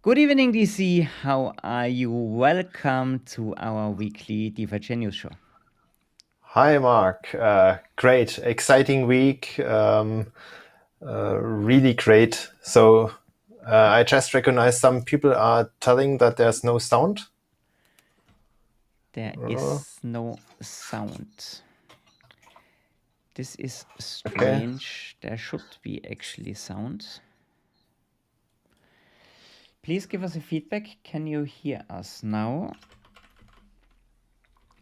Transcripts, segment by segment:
Good evening, DC. How are you? Welcome to our weekly DeFiChain news show. Hi, Mark. Great, exciting week. Really great. So I just recognized some people are telling that there's no sound. There is no sound. This is strange. There should be actually sound. Please give us a feedback. Can you hear us now?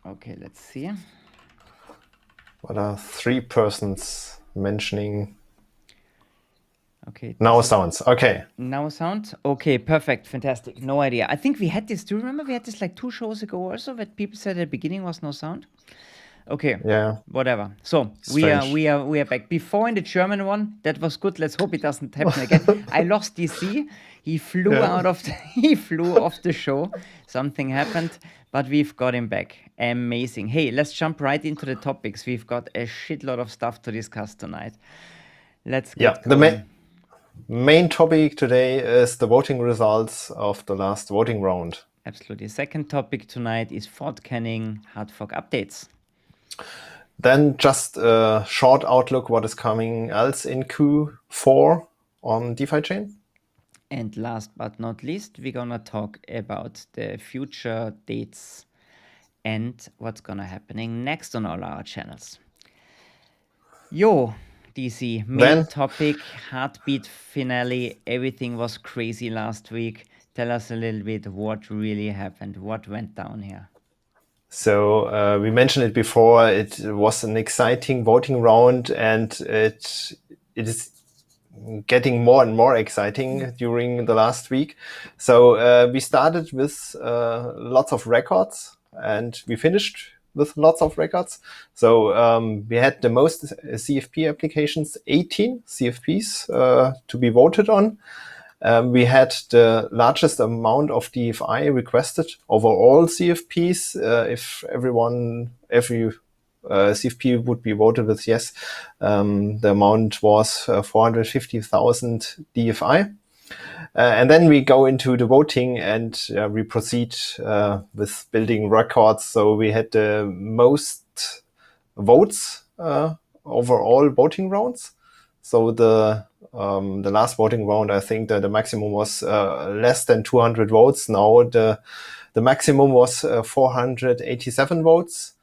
Okay, let's see. What are 3 persons mentioning? Okay. Now sounds. Okay. Now sound? Okay, perfect. Fantastic. No idea. I think we had this. Do you remember we had this like 2 shows ago also that people said at the beginning was no sound? Okay. Yeah. Whatever. So Strange. we are back. Before in the German one, that was good. Let's hope it doesn't happen again. I lost DC. He flew out of he flew off the show. Something happened, but we've got him back. Amazing. Hey, let's jump right into the topics. We've got a shitload of stuff to discuss tonight. Let's get going. The main topic today is the voting results of the last voting round. Absolutely. Second topic tonight is Fort Canning hard fork updates. Then just a short outlook what is coming else in Q4 on DeFiChain. And last but not least, we're gonna talk about the future dates and what's gonna happening next on all our channels. Yo, DC, main topic, heartbeat finale. Everything was crazy last week. Tell us a little bit what really happened, what went down here. So we mentioned it before. It was an exciting voting round, and it is getting more and more exciting during the last week. So we started with lots of records, and we finished with lots of records. So we had the most CFP applications, 18 CFPs to be voted on. We had the largest amount of DFI requested over all CFPs. If every CFP would be voted with yes, the amount was 450,000 DFI. And then we go into the voting and we proceed with building records. So we had the most votes over all voting rounds. So the last voting round, I think that the maximum was less than 200 votes. Now the maximum was 487 votes.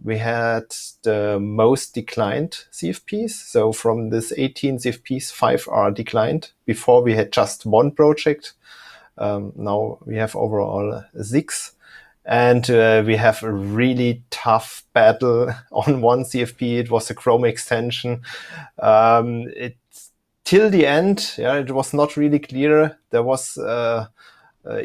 We had the most declined CFPs. So from this 18 CFPs, 5 are declined. Before we had just 1 project. Now we have overall 6. And we have a really tough battle on one CFP. It was a Chrome extension. Till the end, it was not really clear. There was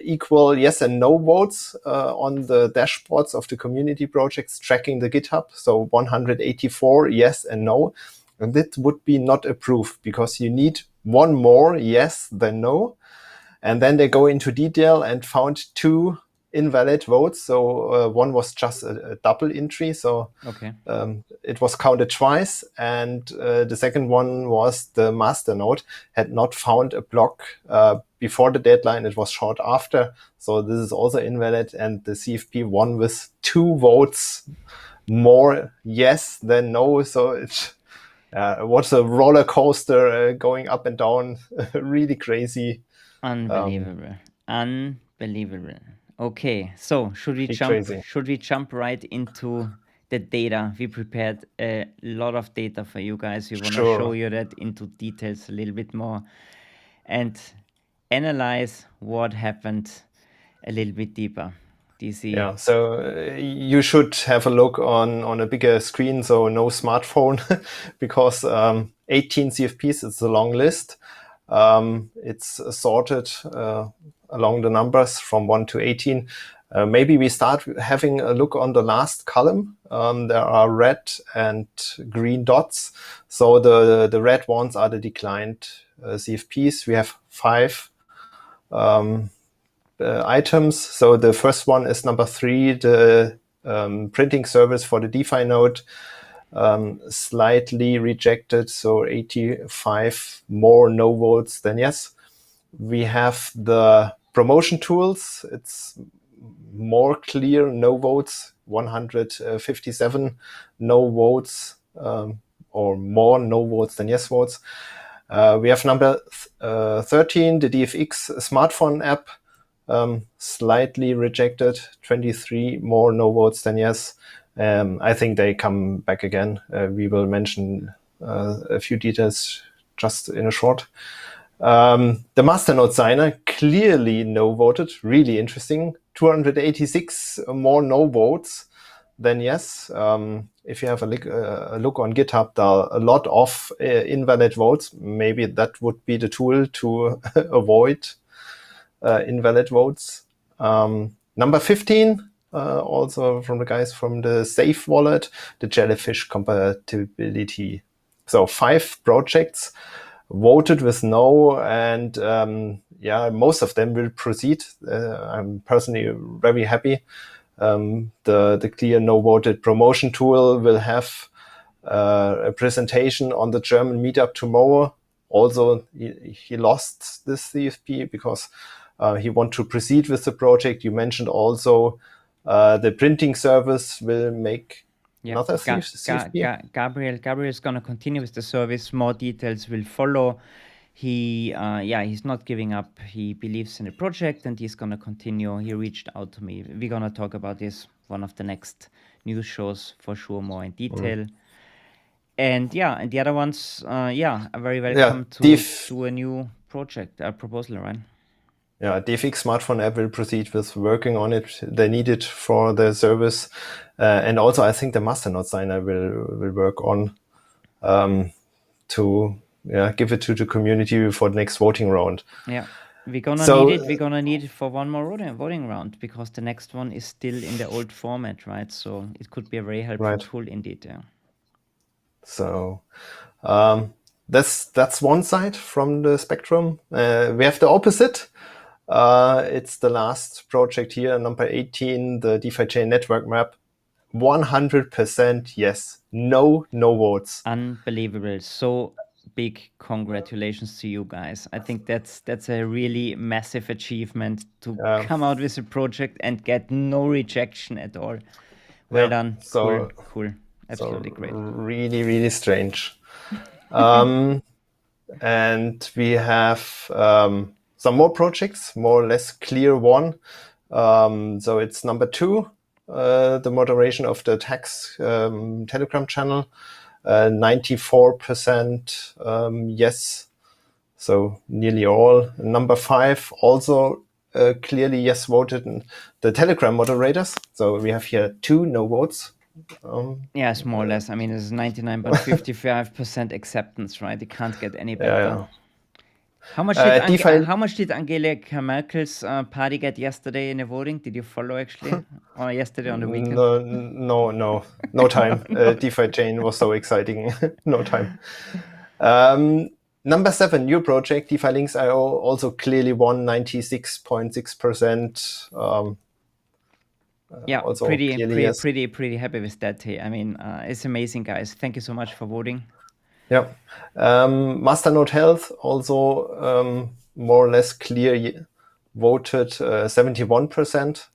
equal yes and no votes on the dashboards of the community projects tracking the GitHub. So 184 yes and no. And that would be not approved because you need one more yes than no. And then they go into detail and found 2 invalid votes. So one was just a double entry. So it was counted twice. And the second one was the masternode had not found a block before the deadline. It was short after. So this is also invalid. And the CFP won with 2 votes more yes than no. So it was a roller coaster going up and down. Really crazy. Unbelievable. Unbelievable. Okay, so should we jump right into the data? We prepared a lot of data for you guys. We want to show you that into details a little bit more and analyze what happened a little bit deeper. DC. Yeah, so you should have a look on a bigger screen, so no smartphone, because 18 CFPs, it's a long list. It's sorted along the numbers from 1 to 18. Maybe we start having a look on the last column. There are red and green dots. So the red ones are the declined CFPs. We have 5 items. So the first one is number 3, the printing service for the DeFi node. Slightly rejected, so 85 more no votes than yes. We have the promotion tools. It's more clear, no votes, 157 no votes, or more no votes than yes votes. We have number 13, the DFX smartphone app, slightly rejected, 23 more no votes than yes. I think they come back again. We will mention a few details just in a short. The masternode signer clearly no voted, really interesting. 286 more no votes than yes. If you have a look on GitHub, there are a lot of invalid votes. Maybe that would be the tool to avoid invalid votes. Number 15, also from the guys from the Safe wallet, the Jellyfish compatibility. So 5 projects voted with no, and most of them will proceed. I'm personally very happy. The clear no voted promotion tool will have a presentation on the German meetup tomorrow. Also, he lost this CFP because he wants to proceed with the project. You mentioned also the printing service will make another CFP. Gabriel is going to continue with the service. More details will follow. He's not giving up. He believes in the project and he's going to continue. He reached out to me. We're going to talk about this one of the next news shows for sure, more in detail. And the other ones, are very welcome to a new project, proposal, right? Yeah, DeFiChain smartphone app will proceed with working on it. They need it for the service. And also, I think the masternode signer will work on to give it to the community for the next voting round. Yeah, we're gonna need it for one more voting round because the next one is still in the old format, right? So it could be a very helpful tool indeed. Yeah. So that's one side from the spectrum. We have the opposite. It's the last project here, number 18, the DeFiChain network map. 100% yes, no votes. Unbelievable. So big congratulations to you guys. I think that's a really massive achievement to come out with a project and get no rejection at all. Well done. So cool. Absolutely great. Really, really strange. And we have some more projects, more or less clear one. So it's number 2, the moderation of the tax Telegram channel. 94% yes, so nearly all. Number 5 also clearly yes voted in the Telegram moderators. So we have here 2 no votes. It's more or less. I mean, it's 99.55% acceptance, right? You can't get any better. Yeah. How much did Angela Merkel's party get yesterday in the voting? Did you follow actually, or yesterday on the weekend? No time. DeFiChain was so exciting. No time. Number 7, new project, DeFi Links IO, also clearly won 96.6%. Also pretty happy with that. Hey, I mean, it's amazing, guys. Thank you so much for voting. Yeah. Masternode Health also more or less clear voted 71%.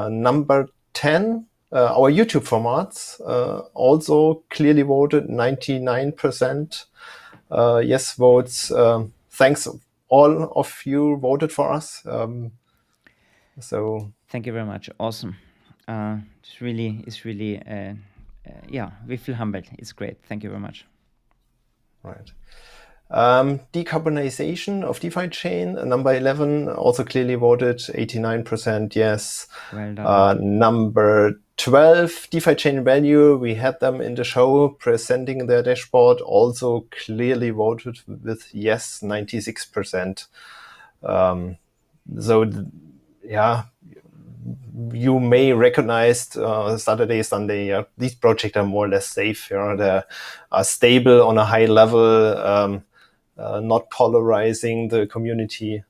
Number 10, our YouTube formats also clearly voted 99% yes votes. Thanks, all of you voted for us. So thank you very much. Awesome. It's really we feel humbled. It's great. Thank you very much. Right. Decarbonization of DeFiChain, number 11, also clearly voted 89% yes. Well done. Number 12, DeFiChain value, we had them in the show presenting their dashboard, also clearly voted with yes, 96%. You may recognize Saturday, Sunday. These projects are more or less safe. They are stable on a high level, not polarizing the community.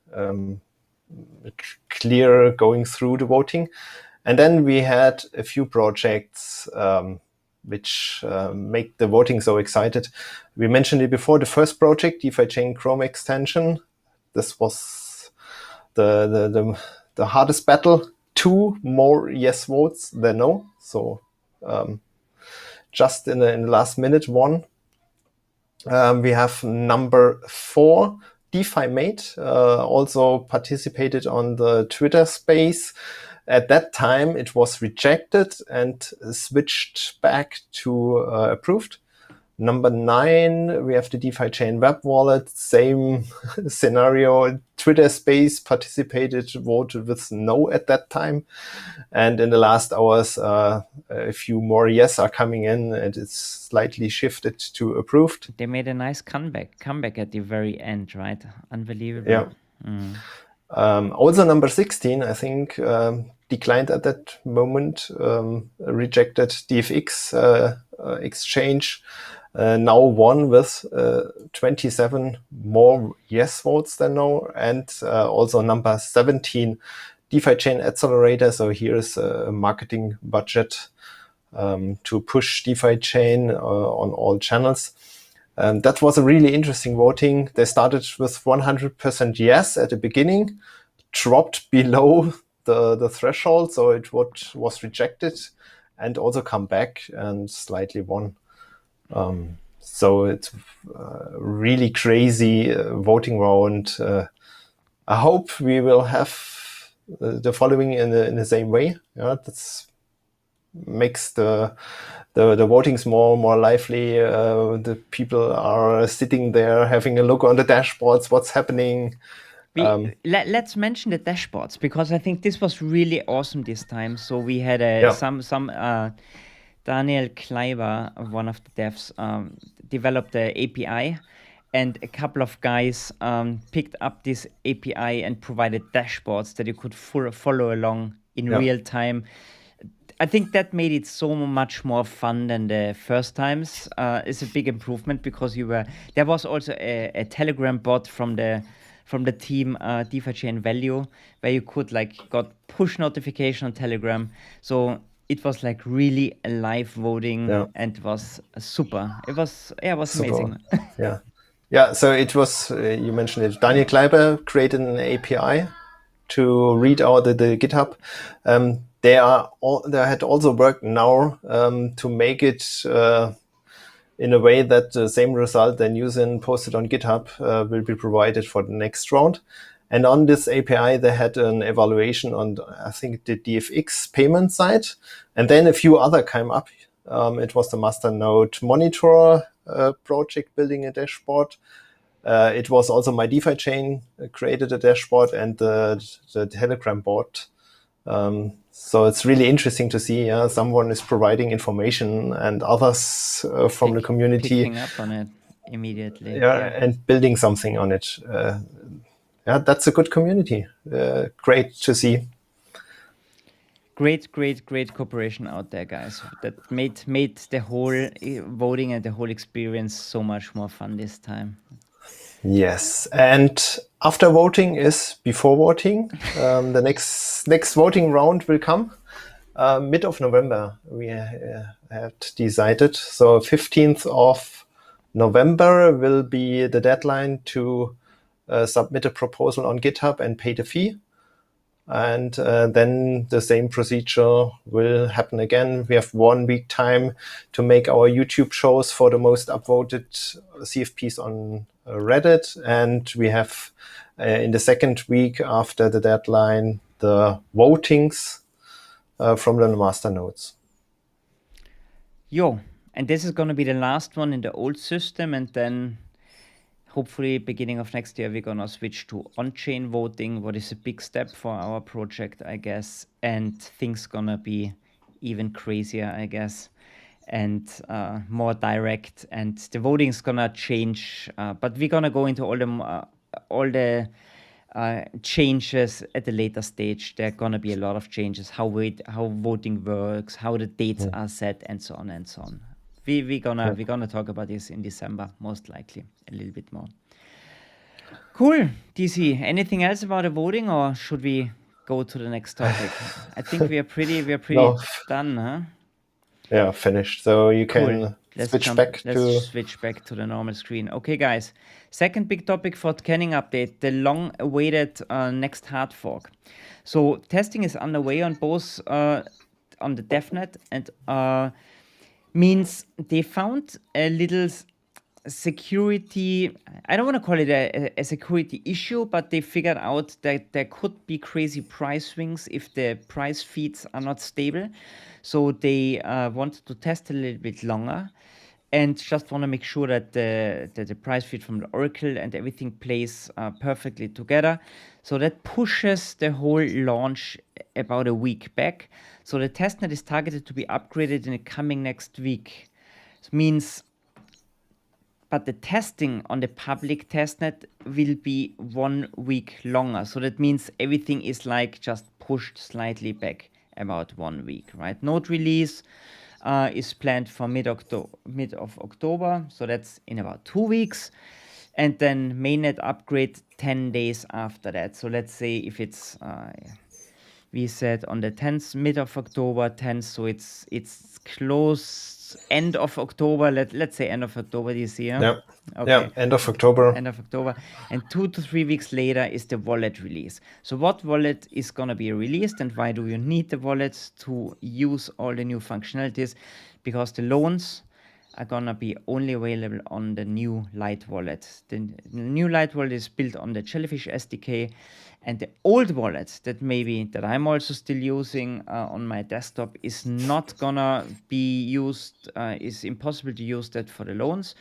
Clear going through the voting, and then we had a few projects which make the voting so excited. We mentioned it before. The first project, DeFiChain Chrome extension, this was the hardest battle. 2 more yes votes than no. So just in the last minute, one. We have number 4, DeFiMate, also participated on the Twitter space. At that time, it was rejected and switched back to approved. Number 9, we have the DeFiChain web wallet. Same scenario. Twitter space participated, voted with no at that time. And in the last hours, a few more yes are coming in, and it's slightly shifted to approved. They made a nice comeback at the very end, right? Unbelievable. Yeah. Also number 16, I think, declined at that moment, rejected DFX exchange. Now won with 27 more yes votes than no, and also number 17, DeFiChain Accelerator. So here's a marketing budget to push DeFiChain on all channels. That was a really interesting voting. They started with 100% yes at the beginning, dropped below the threshold, so it was rejected, and also come back and slightly won. So it's really crazy voting round. I hope we will have the following in the same way. Yeah, that's makes the votings more lively. The people are sitting there having a look on the dashboards, what's happening. Let's mention the dashboards, because I think this was really awesome this time. So we had some Daniel Kleiber, one of the devs, developed the API, and a couple of guys picked up this API and provided dashboards that you could follow along in real time. I think that made it so much more fun than the first times. It's a big improvement, because there was also a Telegram bot from the team DeFiChain Value, where you could got push notification on Telegram. So it was really a live voting, and it was super. It was super. Amazing. Yeah. So it was, you mentioned it, Daniel Kleiber created an API to read out the GitHub. They had also worked now to make it in a way that the same result then Yusin posted on GitHub will be provided for the next round. And on this API, they had an evaluation on, I think, the DFX payment side. And then a few other came up. It was the Masternode Monitor project building a dashboard. It was also my DeFiChain created a dashboard, and the Telegram bot. So it's really interesting to see someone is providing information, and others from the community picking up on it immediately. And building something on it. That's a good community. Great to see. Great cooperation out there, guys. That made the whole voting and the whole experience so much more fun this time. Yes, and after voting is before voting. The next voting round will come mid of November. We have decided. So 15th of November will be the deadline to submit a proposal on GitHub and pay the fee. And then the same procedure will happen again. We have 1 week time to make our YouTube shows for the most upvoted CFPs on Reddit. And we have in the second week after the deadline, the votings from the master nodes. And this is going to be the last one in the old system. And then hopefully beginning of next year, we're going to switch to on-chain voting, what is a big step for our project, I guess. And things going to be even crazier, I guess, and more direct. And the voting is going to change. But we're going to go into all the changes at the later stage. There are going to be a lot of changes, how voting works, how the dates are set, and so on and so on. We're gonna talk about this in December, most likely, a little bit more. Cool, DC. Anything else about the voting, or should we go to the next topic? I think we are pretty done, huh? finished. So you Cool. can Let's switch back switch back to the normal screen. Okay, guys. Second big topic for Canning update, the long-awaited next hard fork. So testing is underway on both on the DevNet and means they found a little security, I don't want to call it a security issue, but they figured out that there could be crazy price swings if the price feeds are not stable. So they wanted to test a little bit longer and just want to make sure that the price feed from the Oracle and everything plays perfectly together. So that pushes the whole launch about a week back. So the testnet is targeted to be upgraded in the coming next week. It means, but the testing on the public testnet will be 1 week longer. So that means everything is like just pushed slightly back about 1 week, right? Node release is planned for mid of October. So that's in about 2 weeks. And then mainnet upgrade 10 days after that. So let's say if it's, we said on the 10th, mid of October, 10th. So it's close end of October, let's say end of October this year. Yeah. Okay. Yeah, end of October. End of October. And 2 to 3 weeks later is the wallet release. So what wallet is going to be released and why do you need the wallet to use all the new functionalities? Because the loans are going to be only available on the new Light wallet. The new Light wallet is built on the Jellyfish SDK, and the old wallet that I'm also still using on my desktop is not gonna be used, is impossible to use that for the loans,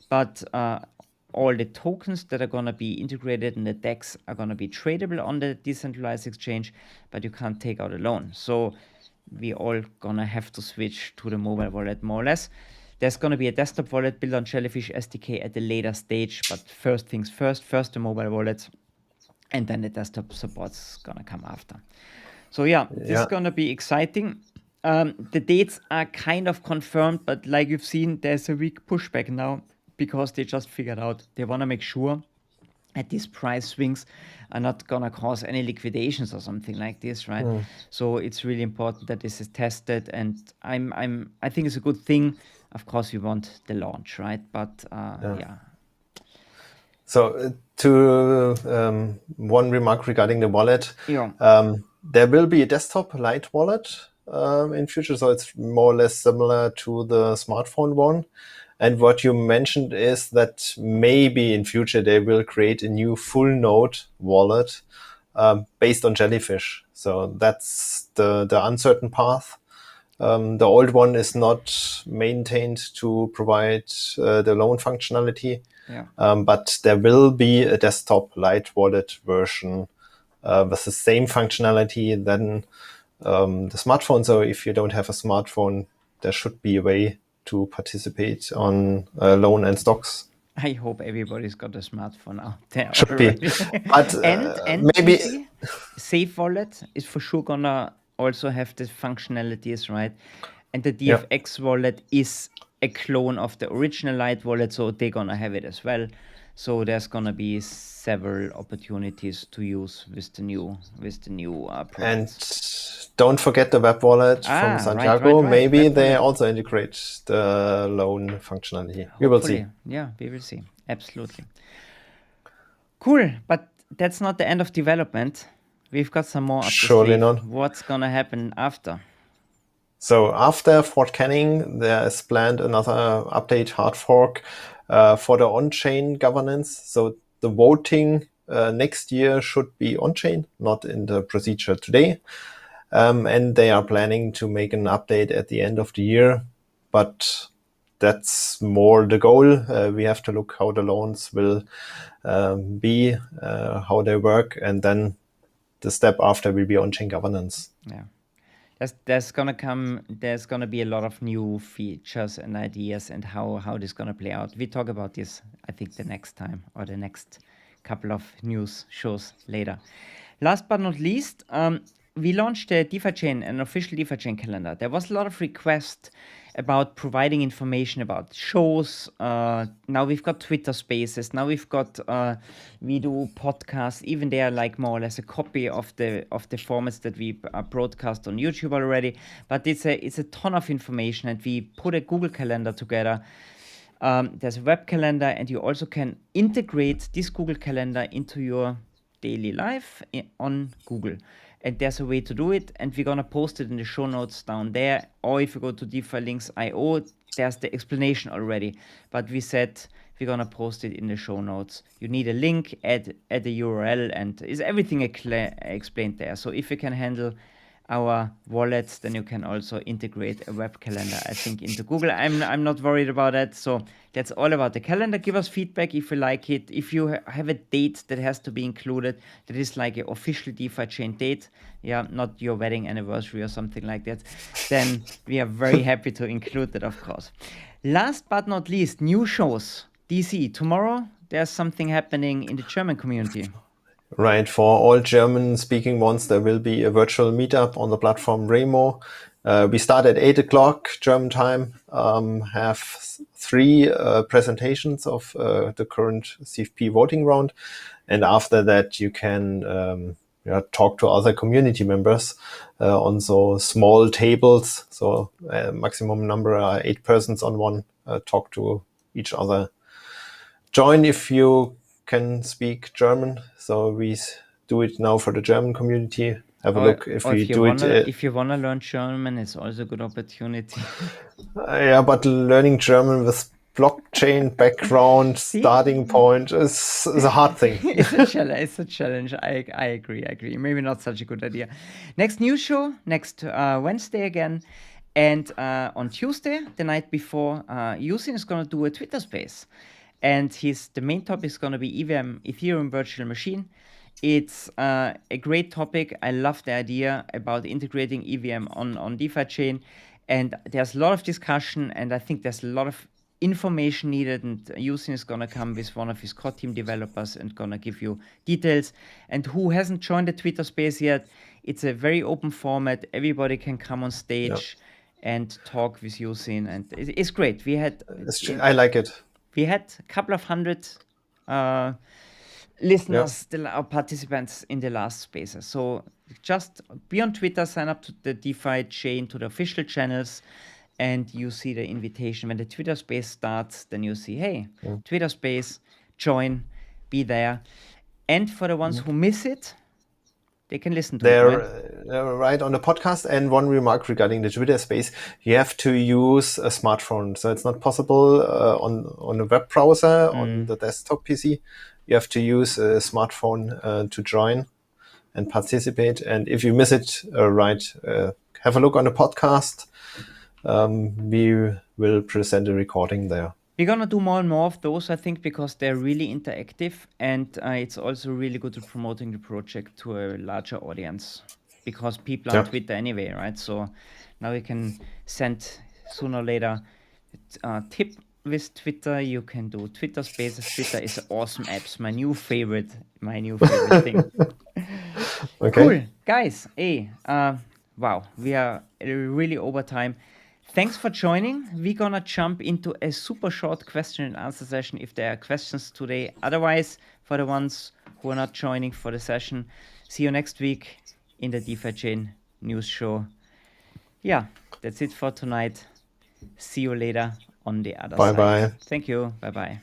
but all the tokens that are gonna be integrated in the DEX are gonna be tradable on the decentralized exchange, but you can't take out a loan. So we all gonna have to switch to the mobile wallet more or less. There's going to be a desktop wallet built on Jellyfish SDK at a later stage, but first things first the mobile wallet, and then the desktop support's going to come after. So this is going to be exciting. The dates are kind of confirmed, but like you've seen, there's a week pushback now because they just figured out they want to make sure that these price swings are not going to cause any liquidations or something like this, right? So it's really important that this is tested, and I think it's a good thing. Of course, we want the launch, right? But So to one remark regarding the wallet, there will be a desktop light wallet in future, so it's more or less similar to the smartphone one. And what you mentioned is that maybe in future they will create a new full node wallet based on Jellyfish. So that's the uncertain path. The old one is not maintained to provide the loan functionality, but there will be a desktop light wallet version with the same functionality than the smartphone. So if you don't have a smartphone, there should be a way to participate on loan and stocks. I hope everybody's got a smartphone out there. Should be. But and maybe Safe Wallet is for sure gonna also have the functionalities, right? And the DFX wallet is a clone of the original Light wallet, so they're gonna have it as well. So there's gonna be several opportunities to use with the new products. And don't forget the web wallet from Santiago. Right. Maybe they also integrate the loan functionality. We will see. Yeah, we will see. Absolutely. Cool, but that's not the end of development. We've got some more up the Surely sleeve. not. What's gonna happen after? So after Fort Canning, there is planned another update hard fork for the on-chain governance. So the voting next year should be on-chain, not in the procedure today. And they are planning to make an update at the end of the year, but that's more the goal. We have to look how the loans will be, how they work, and then the step after will be on-chain governance. Yeah. There's gonna be a lot of new features and ideas and how this is gonna play out. We talk about this, I think, the next time or the next couple of news shows later. Last but not least, we launched a DeFiChain, an official DeFiChain calendar. There was a lot of requests about providing information about shows. Now we've got Twitter Spaces. Now we've got we do podcasts. Even they are like more or less a copy of the formats that we broadcast on YouTube already. But it's a ton of information, and we put a Google Calendar together. There's a web calendar, and you also can integrate this Google Calendar into your daily life on Google. And there's a way to do it, and we're gonna post it in the show notes down there. Or if you go to DeFiLinks.io, there's the explanation already. But we said we're gonna post it in the show notes. You need a link, add a URL, and is everything explained there. So if you can handle our wallets, then you can also integrate a web calendar, I think, into Google. I'm not worried about that. So that's all about the calendar. Give us feedback if you like it. If you have a date that has to be included, that is like an official DeFiChain date, not your wedding anniversary or something like that, then we are very happy to include that, of course. Last but not least, new shows. DC, tomorrow there's something happening in the German community. Right. For all German-speaking ones, there will be a virtual meetup on the platform Remo. We start at 8 o'clock German time, have 3 presentations of the current CFP voting round. And after that, you can talk to other community members on so small tables. So maximum number are 8 persons on one, talk to each other. Join if you can speak German. So we do it now for the German community. Have a look if we do it. If you want to learn German, it's also a good opportunity. But learning German with blockchain background starting point is a hard thing. It's a challenge. I agree. Maybe not such a good idea. Next news show, next Wednesday again. And on Tuesday, the night before, Yusin is going to do a Twitter space. And the main topic is going to be EVM, Ethereum Virtual Machine. It's a great topic. I love the idea about integrating EVM on DeFiChain. And there's a lot of discussion, and I think there's a lot of information needed. And Yusin is going to come with one of his core team developers and going to give you details. And who hasn't joined the Twitter space yet, it's a very open format. Everybody can come on stage and talk with Yusin. And it's great. I like it. We had a couple of hundred listeners, participants in the last spaces. So just be on Twitter, sign up to the DeFiChain, to the official channels, and you see the invitation. When the Twitter space starts, then you see, hey, Twitter space, join, be there. And for the ones who miss it, they can listen to it. They're right on the podcast. And one remark regarding the Twitter space, you have to use a smartphone. So it's not possible on a web browser, on the desktop PC. You have to use a smartphone to join and participate. And if you miss it, have a look on the podcast. We will present a recording there. We're going to do more and more of those, I think, because they're really interactive, and it's also really good at promoting the project to a larger audience, because people are on Twitter anyway, right? So now we can send sooner or later a tip with Twitter. You can do Twitter Spaces. Twitter is an awesome app. It's my new favorite thing. Okay. Cool. Guys, wow, we are really over time. Thanks for joining. We're going to jump into a super short question and answer session if there are questions today. Otherwise, for the ones who are not joining for the session, see you next week in the DeFiChain news show. Yeah, that's it for tonight. See you later on the other side. Bye-bye. Thank you. Bye-bye.